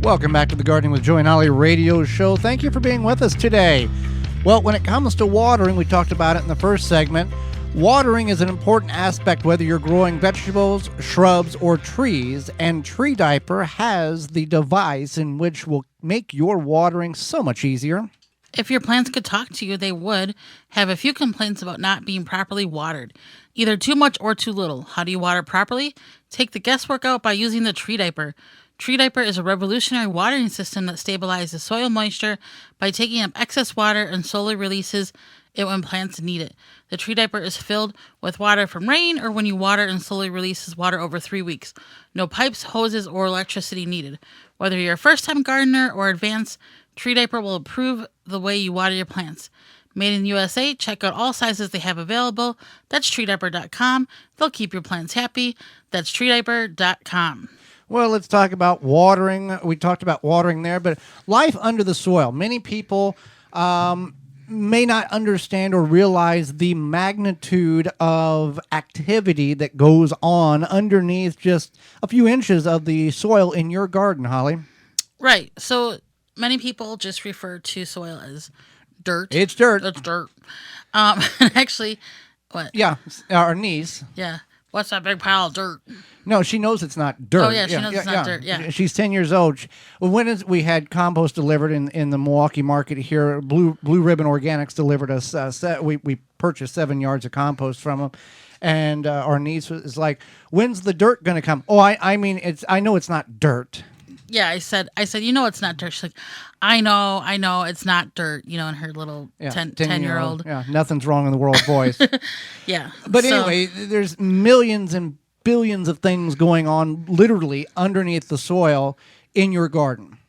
Welcome back to the Gardening with Joe and Holly radio show. Thank you for being with us today. Well, when it comes to watering, we talked about it in the first segment. Watering is an important aspect whether you're growing vegetables, shrubs, or trees, and Tree Diaper has the device in which will make your watering so much easier. If your plants could talk to you, they would have a few complaints about not being properly watered, either too much or too little. How do you water properly? Take the guesswork out by using the Tree Diaper. Tree Diaper is a revolutionary watering system that stabilizes soil moisture by taking up excess water and slowly releases it when plants need it. The Tree Diaper is filled with water from rain or when you water and slowly releases water over 3 weeks. No pipes, hoses, or electricity needed. Whether you're a first-time gardener or advanced, Tree Diaper will improve the way you water your plants. Made in the USA, check out all sizes they have available. That's treediaper.com. They'll keep your plants happy. That's treediaper.com. Well, let's talk about watering. We talked about watering there, but life under the soil. Many people may not understand or realize the magnitude of activity that goes on underneath just a few inches of the soil in your garden, Holly. Right. So many people just refer to soil as dirt. It's dirt. It's dirt. Actually, what? Yeah, our niece. Yeah. What's that big pile of dirt? No, she knows it's not dirt. Oh, yeah, she knows it's not dirt, yeah. She's 10 years old. We had compost delivered in the Milwaukee market here. Blue Ribbon Organics delivered us. We purchased 7 yards of compost from them. And our niece was like, when's the dirt going to come? Oh, I mean, I know it's not dirt. Yeah, I said, you know it's not dirt. She's like, I know, it's not dirt, in her little 10-year-old. Yeah, nothing's wrong in the world voice. Yeah. But anyway, there's millions and billions of things going on literally underneath the soil in your garden.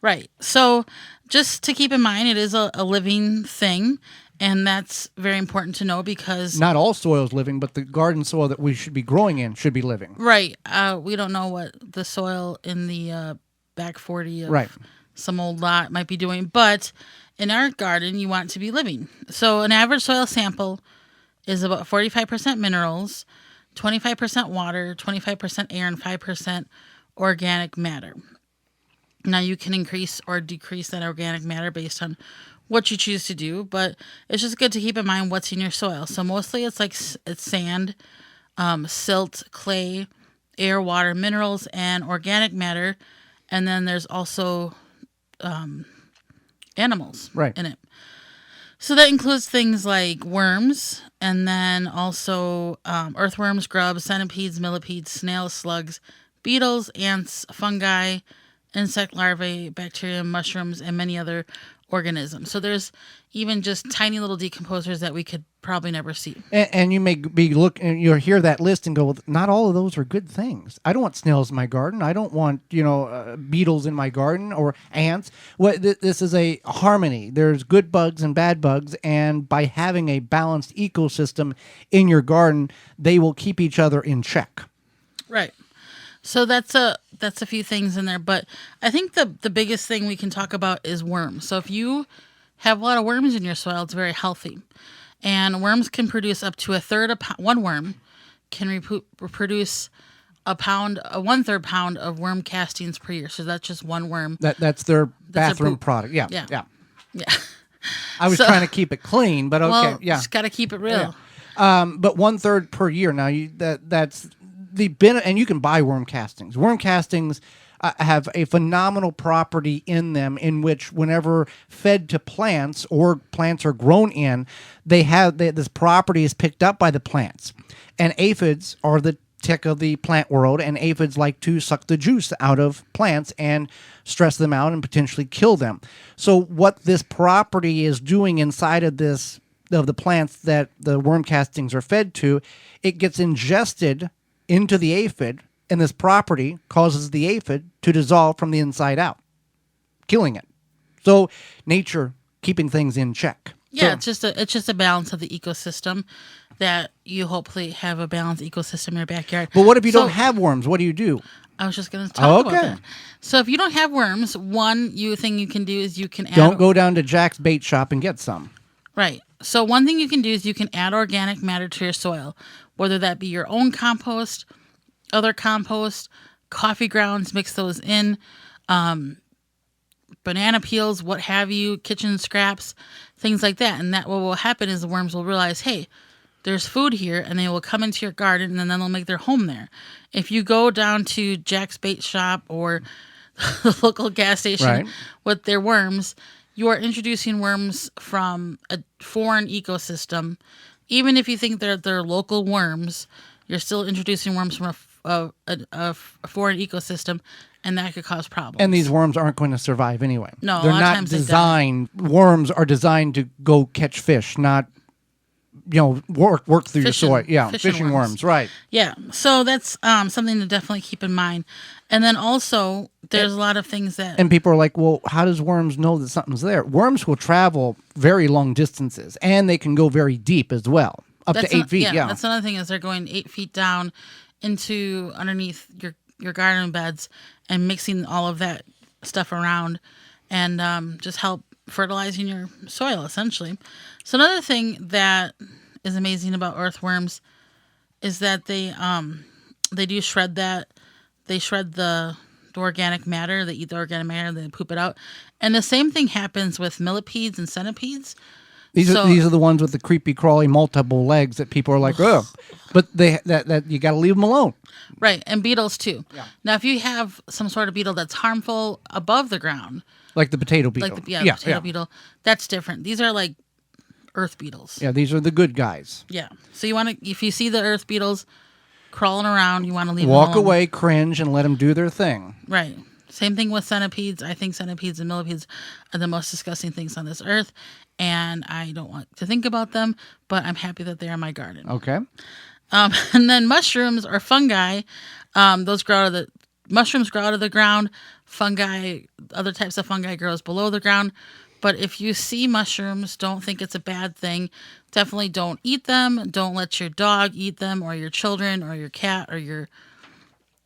Right. So just to keep in mind, it is a living thing. And that's very important to know because... Not all soil is living, but the garden soil that we should be growing in should be living. Right. We don't know what the soil in the back 40 of some old lot might be doing. But in our garden, you want it to be living. So an average soil sample is about 45% minerals, 25% water, 25% air, and 5% organic matter. Now, you can increase or decrease that organic matter based on what you choose to do, but it's just good to keep in mind what's in your soil. So mostly it's sand, silt, clay, air, water, minerals, and organic matter. And then there's also animals in it. So that includes things like worms, and then also earthworms, grubs, centipedes, millipedes, snails, slugs, beetles, ants, fungi, insect larvae, bacteria, mushrooms, and many other organisms. So there's even just tiny little decomposers that we could probably never see. And you may be looking, you'll hear that list and go, well, not all of those are good things. I don't want snails in my garden. I don't want, beetles in my garden or ants. This is a harmony. There's good bugs and bad bugs. And by having a balanced ecosystem in your garden, they will keep each other in check. Right. So that's a few things in there, but I think the biggest thing we can talk about is worms. So if you have a lot of worms in your soil, it's very healthy. And worms can produce up to one worm can produce a 1/3 pound of worm castings per year. So that's just one worm. That's their bathroom product. Yeah. I was trying to keep it clean, but okay. Well, just got to keep it real. Yeah. But 1/3 per year. Now that's and you can buy worm castings. Worm castings have a phenomenal property in them in which whenever fed to plants or plants are grown in, this property is picked up by the plants. And aphids are the tick of the plant world, and aphids like to suck the juice out of plants and stress them out and potentially kill them. So what this property is doing inside of the plants that the worm castings are fed to, it gets ingested into the aphid, and this property causes the aphid to dissolve from the inside out, killing it. So nature keeping things in check. Yeah, it's just a balance of the ecosystem that you hopefully have a balanced ecosystem in your backyard. But what if you don't have worms? What do you do? I was just going to talk about that. So if you don't have worms, one thing you can do is you can add... Don't go down to Jack's bait shop and get some. Right. So one thing you can do is you can add organic matter to your soil, whether that be your own compost, other compost, coffee grounds, mix those in. banana peels, what have you, kitchen scraps, things like that. And that what will happen is the worms will realize, hey, there's food here, and they will come into your garden, and then they'll make their home there. If you go down to Jack's Bait Shop or the local gas station with their worms, you are introducing worms from a foreign ecosystem. Even if you think they're local worms, you're still introducing worms from a foreign ecosystem, and that could cause problems. And these worms aren't going to survive anyway. No, they're a lot of not times designed. Worms are designed to go catch fish, not work through your soil. Yeah, fishing worms. Right. Yeah, so that's something to definitely keep in mind. And then also, there's a lot of things that... And people are like, well, how does worms know that something's there? Worms will travel very long distances, and they can go very deep as well, up to 8 feet. Yeah, that's another thing is they're going 8 feet down into underneath your garden beds and mixing all of that stuff around and just help fertilizing your soil, essentially. So another thing that is amazing about earthworms is that they do shred that. They shred the organic matter. They eat the organic matter. They poop it out. And the same thing happens with millipedes and centipedes. These are the ones with the creepy, crawly, multiple legs that people are like, oh, but that you got to leave them alone. Right, and beetles too. Yeah. Now, if you have some sort of beetle that's harmful above the ground, like the potato beetle, potato beetle, that's different. These are like earth beetles. Yeah, these are the good guys. Yeah, so you want to, if you see the earth beetles crawling around, you want to leave walk them alone. Away, cringe, and let them do their thing. Right. Same thing with centipedes. I think centipedes and millipedes are the most disgusting things on this earth, and I don't want to think about them, but I'm happy that they're in my garden. Okay. And then mushrooms or fungi, mushrooms grow out of the ground. Fungi, other types of fungi grows below the ground. But if you see mushrooms, don't think it's a bad thing. Definitely don't eat them. Don't let your dog eat them, or your children, or your cat, or your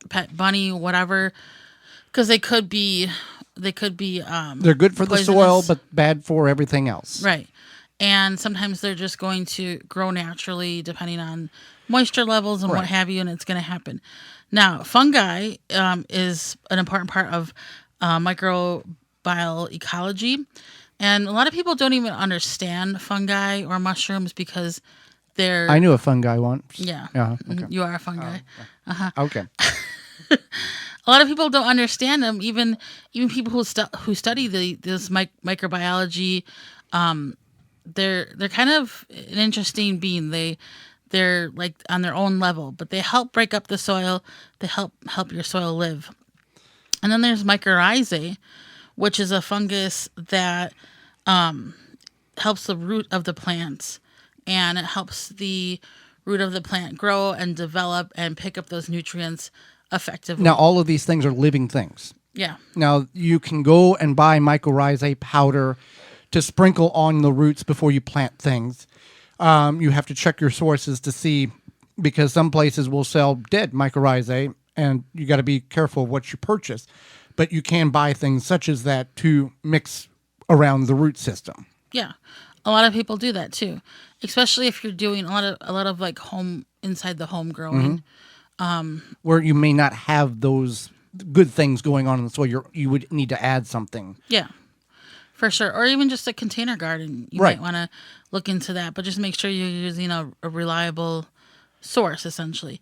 pet bunny, whatever. Because they could be they're good for the soil, but bad for everything else. Right. And sometimes they're just going to grow naturally depending on moisture levels and what have you, and it's going to happen. Now, fungi is an important part of microbial ecology, and a lot of people don't even understand fungi or mushrooms because they're... I knew a fungi once. Yeah. Okay. You are a fungi. Okay. A lot of people don't understand them. Even people who study this microbiology, they're kind of an interesting being. They're like on their own level, but they help break up the soil. They help your soil live. And then there's Mycorrhizae, which is a fungus that helps the root of the plants, and it helps the root of the plant grow and develop and pick up those nutrients effectively. Now, all of these things are living things. Yeah. Now, you can go and buy mycorrhizae powder to sprinkle on the roots before you plant things. You have to check your sources to see, because some places will sell dead mycorrhizae, and you got to be careful of what you purchase. But you can buy things such as that to mix around the root system. Yeah. A lot of people do that too, especially if you're doing a lot of like inside the home growing. Where you may not have those good things going on in the soil, you would need to add something. Yeah, for sure. Or even just a container garden. You might want to look into that, but just make sure you're using a reliable source, essentially.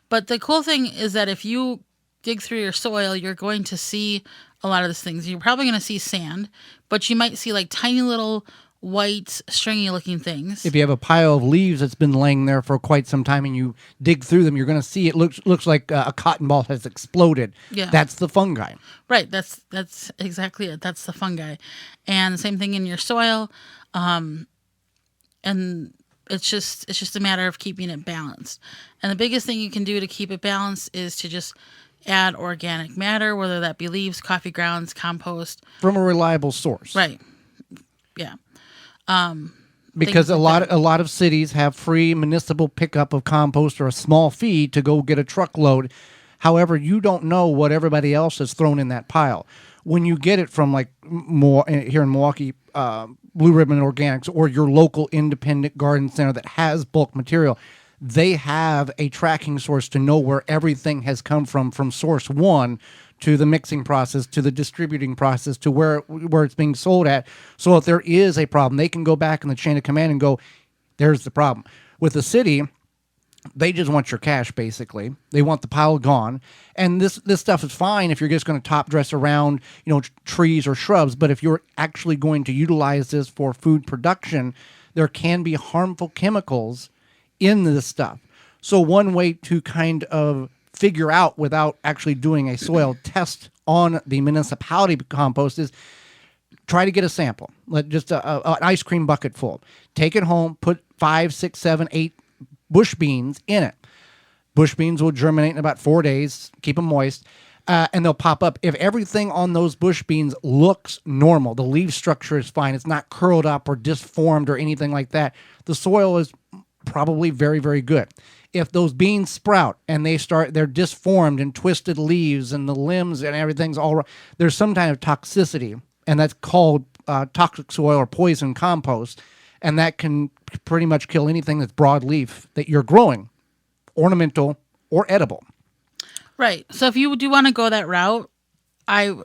But the cool thing is that if you dig through your soil, you're going to see a lot of these things. You're probably going to see sand, but you might see like tiny little white, stringy-looking things. If you have a pile of leaves that's been laying there for quite some time and you dig through them, you're going to see it looks like a cotton ball has exploded. Yeah. That's the fungi. Right. That's exactly it. That's the fungi. And the same thing in your soil. And it's just a matter of keeping it balanced. And the biggest thing you can do to keep it balanced is to just add organic matter, whether that be leaves, coffee grounds, compost. From a reliable source. Right. Yeah. Because a lot of cities have free municipal pickup of compost or a small fee to go get a truckload. However, you don't know what everybody else has thrown in that pile. When you get it from like more here in Milwaukee, Blue Ribbon Organics or your local independent garden center that has bulk material, they have a tracking source to know where everything has come from source one to the mixing process, to the distributing process, to where it's being sold at. So if there is a problem, they can go back in the chain of command and go, there's the problem. With the city, they just want your cash, basically. They want the pile gone. And this stuff is fine if you're just going to top dress around, trees or shrubs. But if you're actually going to utilize this for food production, there can be harmful chemicals in this stuff. So one way to kind of figure out without actually doing a soil test on the municipality compost is try to get a sample. Let just an ice cream bucket full. Take it home, put 5, 6, 7, 8 bush beans in it. Bush beans will germinate in about 4 days. Keep them moist. And they'll pop up. If everything on those bush beans looks normal, the leaf structure is fine, it's not curled up or disformed or anything like that, the soil is probably very, very good. If those beans sprout and they're disformed and twisted leaves and the limbs and everything's there's some kind of toxicity, and that's called toxic soil or poison compost, and that can pretty much kill anything that's broadleaf that you're growing, ornamental or edible. Right. So if you do want to go that route, the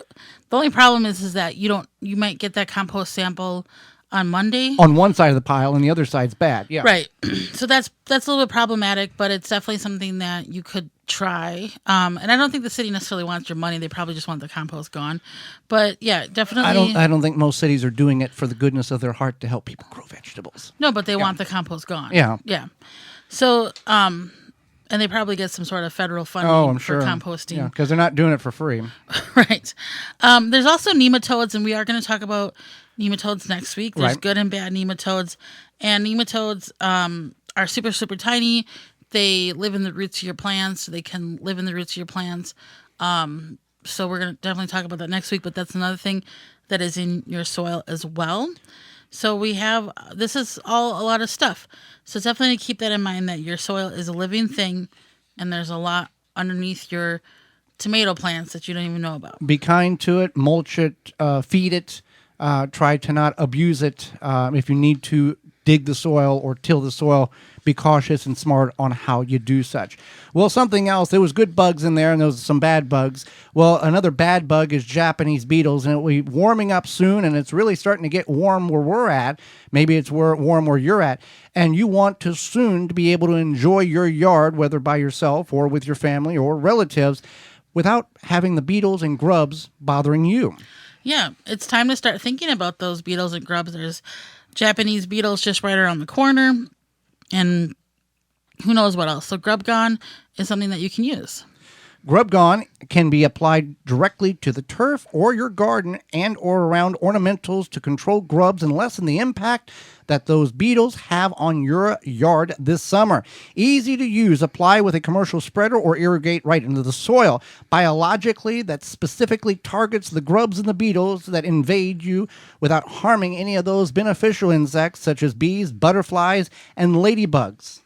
only problem is that you might get that compost sample on Monday. On one side of the pile and the other side's bad. Yeah. Right. So that's a little bit problematic, but it's definitely something that you could try. And I don't think the city necessarily wants your money. They probably just want the compost gone. But yeah, definitely. I don't think most cities are doing it for the goodness of their heart to help people grow vegetables. No, but they want the compost gone. Yeah. Yeah. So, and they probably get some sort of federal funding I'm for sure. composting. Yeah, because they're not doing it for free. Right. There's also nematodes, and we are going to talk about nematodes next week. There's good and bad nematodes. And nematodes are super, super tiny. They live in the roots of your plants. They can live in the roots of your plants. So we're going to definitely talk about that next week, but that's another thing that is in your soil as well. So this is all a lot of stuff. So definitely keep that in mind, that your soil is a living thing, and there's a lot underneath your tomato plants that you don't even know about. Be kind to it, mulch it, feed it, try to not abuse it. If you need to dig the soil or till the soil, be cautious and smart on how you do such. Well, something else, there was good bugs in there and there was some bad bugs. Well, another bad bug is Japanese beetles, and it will be warming up soon, and it's really starting to get warm where we're at. Maybe it's warm where you're at, and you want to soon to be able to enjoy your yard, whether by yourself or with your family or relatives, without having the beetles and grubs bothering you. Yeah, it's time to start thinking about those beetles and grubs. There's Japanese beetles just right around the corner, and who knows what else. So Grub Gone is something that you can use. Grub Gone can be applied directly to the turf or your garden and or around ornamentals to control grubs and lessen the impact that those beetles have on your yard this summer. Easy to use. Apply with a commercial spreader or irrigate right into the soil. Biologically, that specifically targets the grubs and the beetles that invade you without harming any of those beneficial insects such as bees, butterflies, and ladybugs.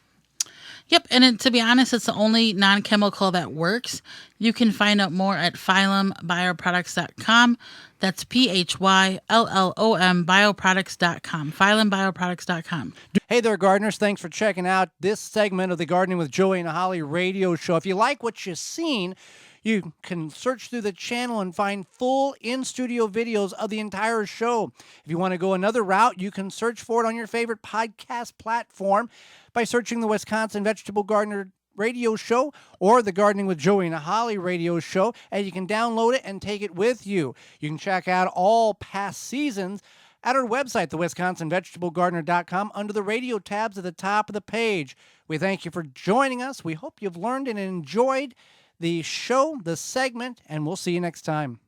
Yep, and to be honest, it's the only non-chemical that works. You can find out more at phyllumbioproducts.com. That's PHYLLOM bioproducts.com. phyllumbioproducts.com. Hey there, gardeners. Thanks for checking out this segment of the Gardening with Joey and Holly radio show. If you like what you've seen, you can search through the channel and find full in-studio videos of the entire show. If you want to go another route, you can search for it on your favorite podcast platform by searching the Wisconsin Vegetable Gardener radio show or the Gardening with Joey and Holly radio show, and you can download it and take it with you. You can check out all past seasons at our website, thewisconsinvegetablegardener.com, under the radio tabs at the top of the page. We thank you for joining us. We hope you've learned and enjoyed the show, the segment, and we'll see you next time.